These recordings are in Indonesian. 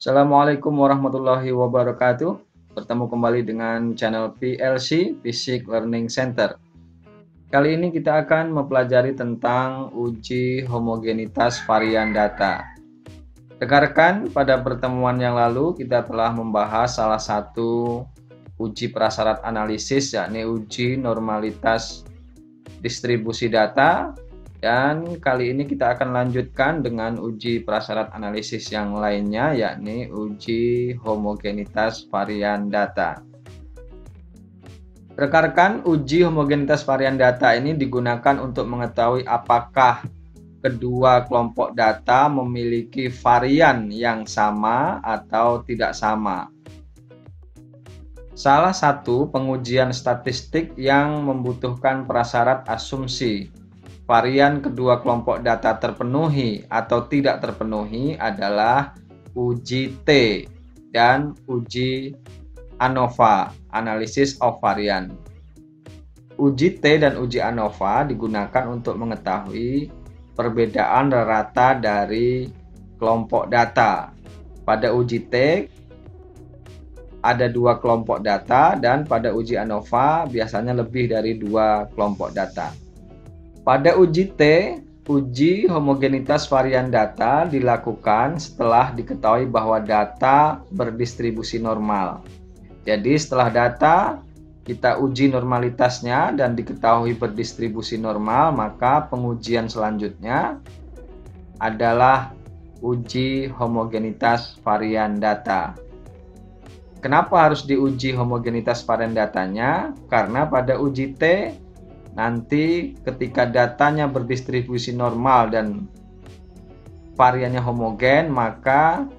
Assalamualaikum warahmatullahi wabarakatuh. Bertemu kembali dengan channel PLC Physics Learning Center. Kali ini kita akan mempelajari tentang uji homogenitas varian data. Rekan-rekan, pada pertemuan yang lalu kita telah membahas salah satu uji prasyarat analisis, yakni uji normalitas distribusi data. Dan kali ini kita akan lanjutkan dengan uji prasyarat analisis yang lainnya, yakni uji homogenitas varian data. Rekan-rekan, uji homogenitas varian data ini digunakan untuk mengetahui apakah kedua kelompok data memiliki varian yang sama atau tidak sama. Salah satu pengujian statistik yang membutuhkan prasyarat asumsi varian kedua kelompok data terpenuhi atau tidak terpenuhi adalah uji T dan uji ANOVA, Analysis of Variance. Uji T dan uji ANOVA digunakan untuk mengetahui perbedaan rata dari kelompok data. Pada uji T ada dua kelompok data dan pada uji ANOVA biasanya lebih dari dua kelompok data. Pada uji T, uji homogenitas varian data dilakukan setelah diketahui bahwa data berdistribusi normal. Jadi setelah data kita uji normalitasnya dan diketahui berdistribusi normal, maka pengujian selanjutnya adalah uji homogenitas varian data. Kenapa harus diuji homogenitas varian datanya? Karena pada uji T nanti ketika datanya berdistribusi normal dan variannya homogen, maka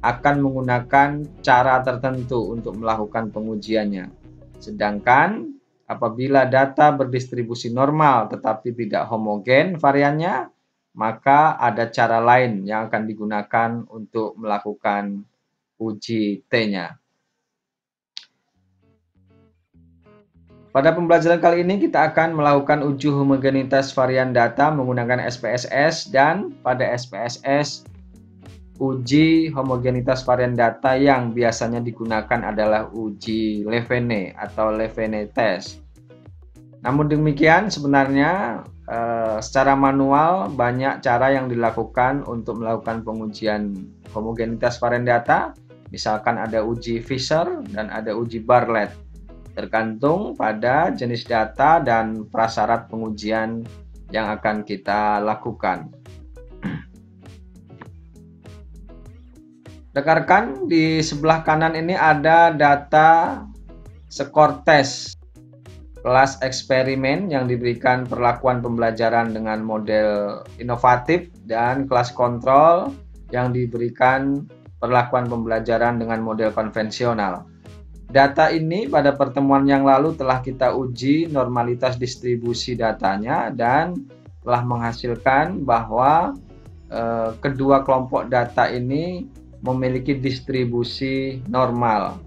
akan menggunakan cara tertentu untuk melakukan pengujiannya. Sedangkan apabila data berdistribusi normal tetapi tidak homogen variannya, maka ada cara lain yang akan digunakan untuk melakukan uji T-nya. Pada pembelajaran kali ini kita akan melakukan uji homogenitas varian data menggunakan SPSS, dan pada SPSS uji homogenitas varian data yang biasanya digunakan adalah uji Levene atau Levene test. Namun demikian sebenarnya secara manual banyak cara yang dilakukan untuk melakukan pengujian homogenitas varian data. Misalkan ada uji Fisher dan ada uji Bartlett. Tergantung pada jenis data dan prasyarat pengujian yang akan kita lakukan. Rekan-rekan, di sebelah kanan ini ada data skor tes kelas eksperimen yang diberikan perlakuan pembelajaran dengan model inovatif, dan kelas kontrol yang diberikan perlakuan pembelajaran dengan model konvensional. Data ini pada pertemuan yang lalu telah kita uji normalitas distribusi datanya dan telah menghasilkan bahwa kedua kelompok data ini memiliki distribusi normal.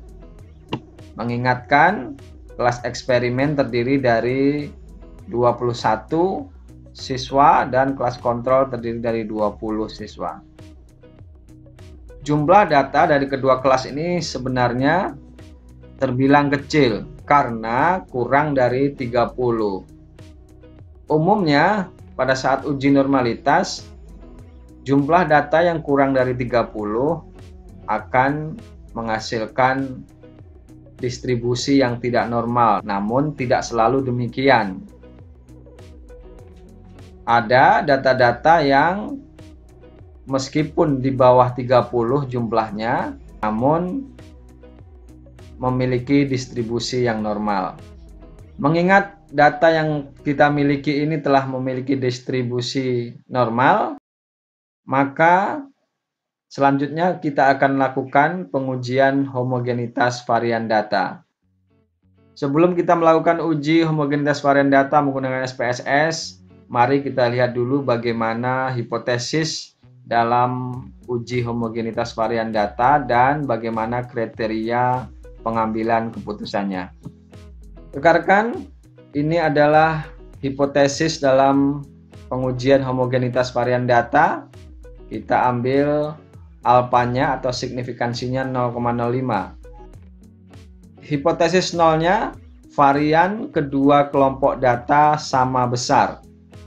Mengingatkan, kelas eksperimen terdiri dari 21 siswa dan kelas kontrol terdiri dari 20 siswa. Jumlah data dari kedua kelas ini sebenarnya terbilang kecil karena kurang dari 30. Umumnya pada saat uji normalitas, jumlah data yang kurang dari 30 akan menghasilkan distribusi yang tidak normal, namun tidak selalu demikian. Ada data-data yang meskipun di bawah 30 jumlahnya, namun memiliki distribusi yang normal. Mengingat data yang kita miliki ini telah memiliki distribusi normal, maka selanjutnya kita akan lakukan pengujian homogenitas varian data. Sebelum kita melakukan uji homogenitas varian data menggunakan SPSS, mari kita lihat dulu bagaimana hipotesis dalam uji homogenitas varian data dan bagaimana kriteria pengambilan keputusannya. Rekan-rekan, ini adalah hipotesis dalam pengujian homogenitas varian data. Kita ambil alfanya atau signifikansinya 0,05. Hipotesis nolnya, varian kedua kelompok data sama besar.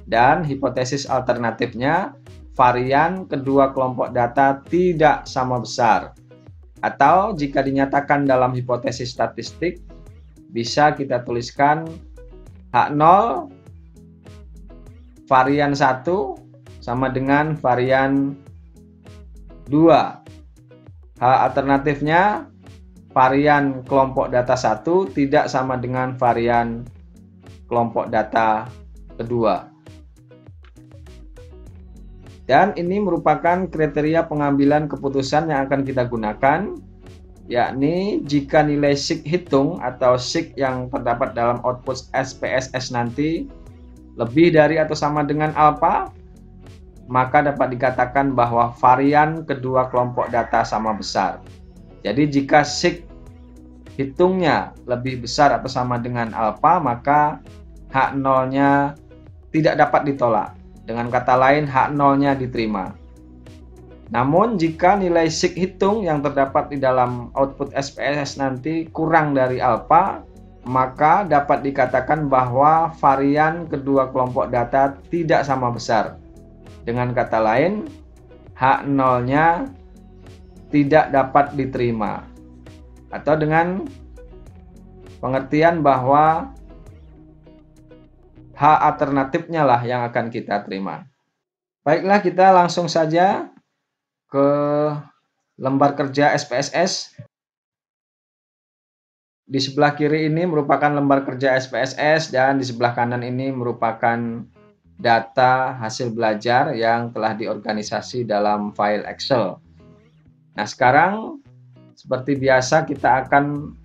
Dan hipotesis alternatifnya, varian kedua kelompok data tidak sama besar. Atau jika dinyatakan dalam hipotesis statistik, bisa kita tuliskan H0 varian 1 sama dengan varian 2. H alternatifnya, varian kelompok data 1 tidak sama dengan varian kelompok data kedua. Dan ini merupakan kriteria pengambilan keputusan yang akan kita gunakan, yakni jika nilai sig hitung atau sig yang terdapat dalam output SPSS nanti lebih dari atau sama dengan alfa, maka dapat dikatakan bahwa varian kedua kelompok data sama besar. Jadi jika sig hitungnya lebih besar atau sama dengan alfa, maka H0-nya tidak dapat ditolak. Dengan kata lain, H0-nya diterima. Namun jika nilai sig hitung yang terdapat di dalam output SPSS nanti kurang dari alfa, maka dapat dikatakan bahwa varian kedua kelompok data tidak sama besar. Dengan kata lain, H0-nya tidak dapat diterima. Atau dengan pengertian bahwa H alternatifnya lah yang akan kita terima. Baiklah, kita langsung saja ke lembar kerja SPSS. Di sebelah kiri ini merupakan lembar kerja SPSS dan di sebelah kanan ini merupakan data hasil belajar yang telah diorganisasi dalam file Excel. Nah, sekarang seperti biasa kita akan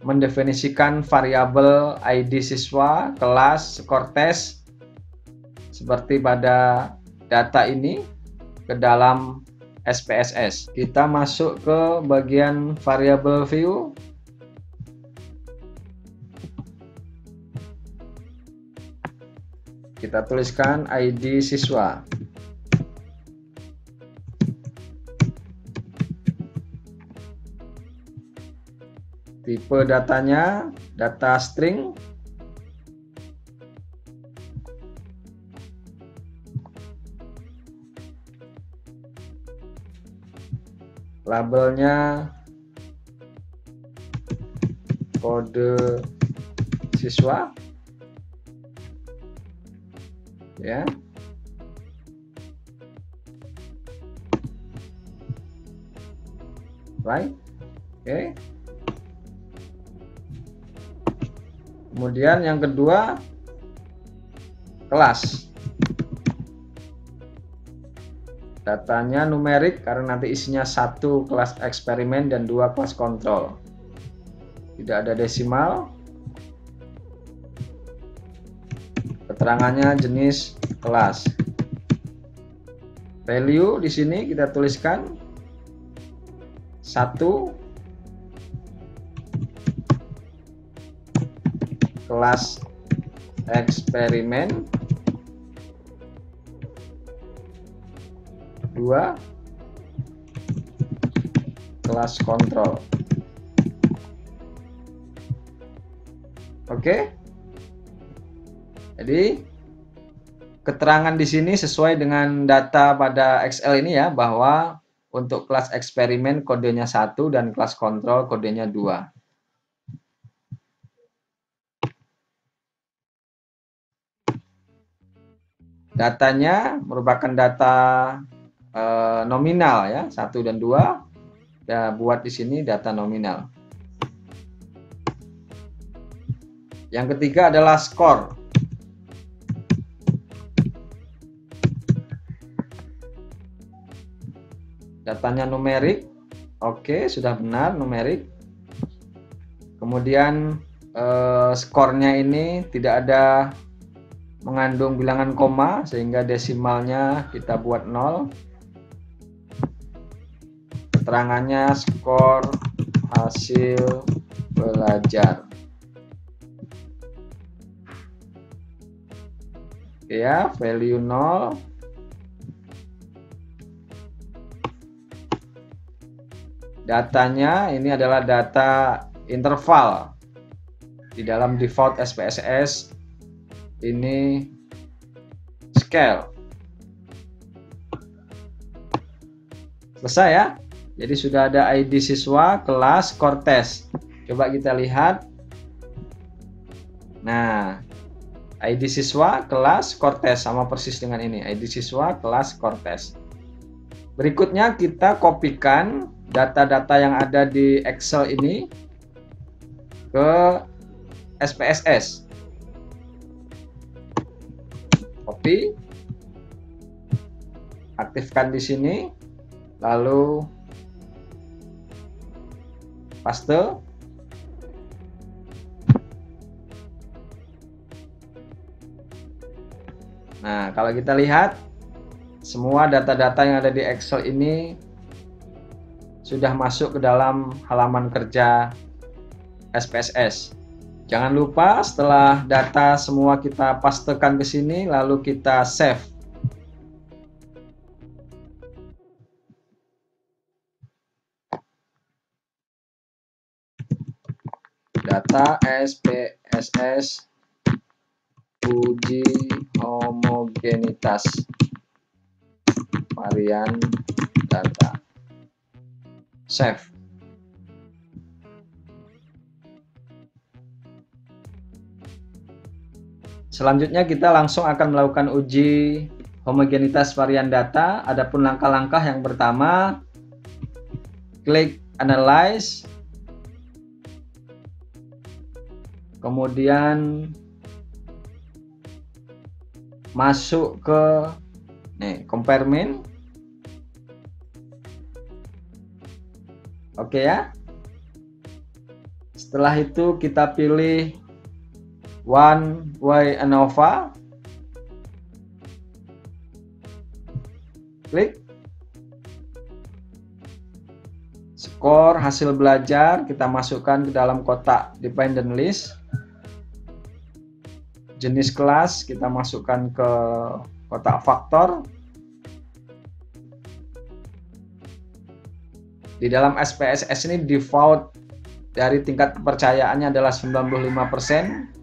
mendefinisikan variabel ID siswa, kelas, skor tes seperti pada data ini ke dalam SPSS. Kita masuk ke bagian variabel view. Kita tuliskan ID siswa. Tipe datanya data string. Labelnya kode siswa. Ya. Right. Oke. Kemudian yang kedua, kelas. Datanya numerik karena nanti isinya 1 kelas eksperimen dan 2 kelas kontrol. Tidak ada desimal. Keterangannya jenis kelas. Value di sini kita tuliskan 1 kelas eksperimen, 2 kelas kontrol. Oke. Jadi keterangan di sini sesuai dengan data pada Excel ini ya, bahwa untuk kelas eksperimen kodenya 1 dan kelas kontrol kodenya 2. Datanya merupakan data nominal ya, 1 dan 2. Ya, buat di sini data nominal. Yang ketiga adalah skor. Datanya numerik. Oke, sudah benar numerik. Kemudian skornya ini tidak ada mengandung bilangan koma sehingga desimalnya kita buat 0. Keterangannya skor hasil belajar. Ya, value 0. datanya ini adalah data interval. Di dalam default SPSS ini scale. Selesai ya. Jadi sudah ada ID siswa, kelas, skor tes. Coba kita lihat. Nah, ID siswa, kelas, skor tes sama persis dengan ini. ID siswa, kelas, skor tes. Berikutnya kita kopikan data-data yang ada di Excel ini ke SPSS. Copy. Aktifkan di sini. Lalu paste. Nah, kalau kita lihat semua data-data yang ada di Excel ini sudah masuk ke dalam halaman kerja SPSS. Jangan lupa setelah data semua kita pastekan ke sini, lalu kita save. Data SPSS uji homogenitas varian data. Save. Selanjutnya kita langsung akan melakukan uji homogenitas varian data. Adapun langkah-langkah yang pertama, klik Analyze, kemudian masuk ke Compare Mean. Oke ya. Setelah itu kita pilih One Way ANOVA, klik. Skor hasil belajar kita masukkan ke dalam kotak dependent list. Jenis kelas kita masukkan ke kotak faktor. Di dalam SPSS ini default dari tingkat kepercayaannya adalah 95%.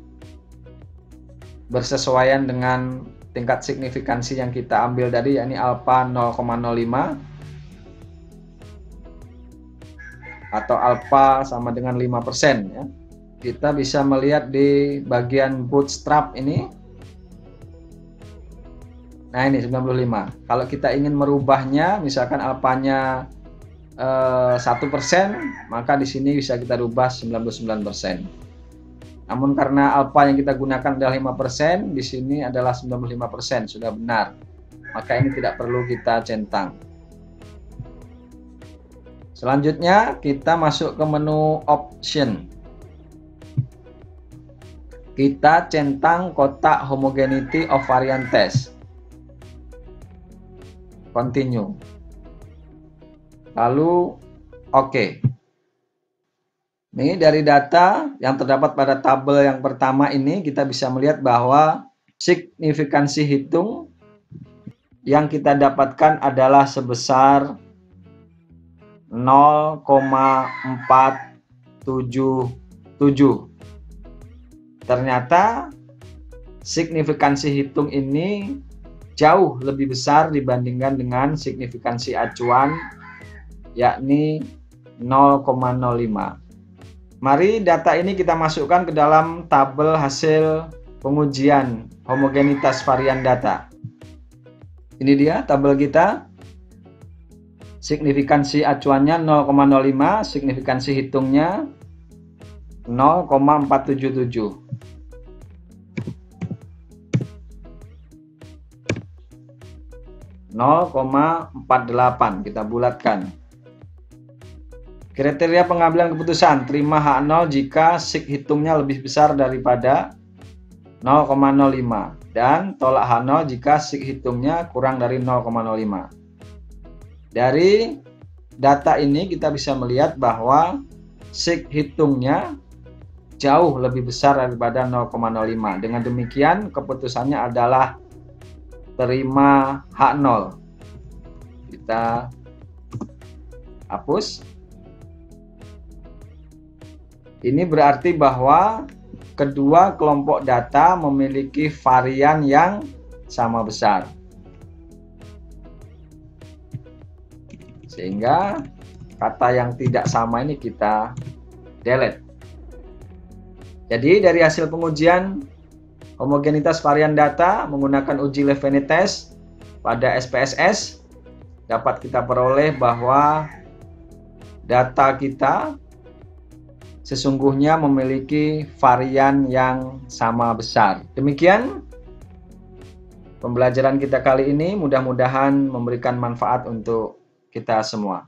Bersesuaian dengan tingkat signifikansi yang kita ambil tadi, yakni alpha 0,05 atau alpha sama dengan 5% ya. Kita bisa melihat di bagian bootstrap ini. Nah, ini 95. Kalau kita ingin merubahnya, misalkan alfanya 1%, maka di sini bisa kita rubah 99%. Namun karena alfa yang kita gunakan adalah 5%, di sini adalah 95%, sudah benar. Maka ini tidak perlu kita centang. Selanjutnya kita masuk ke menu Option. Kita centang kotak Homogeneity of Variant Test. Continue. Lalu OK. Ini dari data yang terdapat pada tabel yang pertama ini, kita bisa melihat bahwa signifikansi hitung yang kita dapatkan adalah sebesar 0,477. Ternyata signifikansi hitung ini jauh lebih besar dibandingkan dengan signifikansi acuan, yakni 0,05. Mari data ini kita masukkan ke dalam tabel hasil pengujian homogenitas varian data. Ini dia tabel kita. Signifikansi acuannya 0,05, signifikansi hitungnya 0,477. (0,48) kita bulatkan. Kriteria pengambilan keputusan, terima H0 jika sig hitungnya lebih besar daripada 0,05 dan tolak H0 jika sig hitungnya kurang dari 0,05. Dari data ini kita bisa melihat bahwa sig hitungnya jauh lebih besar daripada 0,05. Dengan demikian keputusannya adalah terima H0. Kita hapus. Ini berarti bahwa kedua kelompok data memiliki varian yang sama besar. Sehingga kata yang tidak sama ini kita delete. Jadi dari hasil pengujian homogenitas varian data menggunakan uji Levene test pada SPSS dapat kita peroleh bahwa data kita sesungguhnya memiliki varian yang sama besar. Demikian pembelajaran kita kali ini, mudah-mudahan memberikan manfaat untuk kita semua.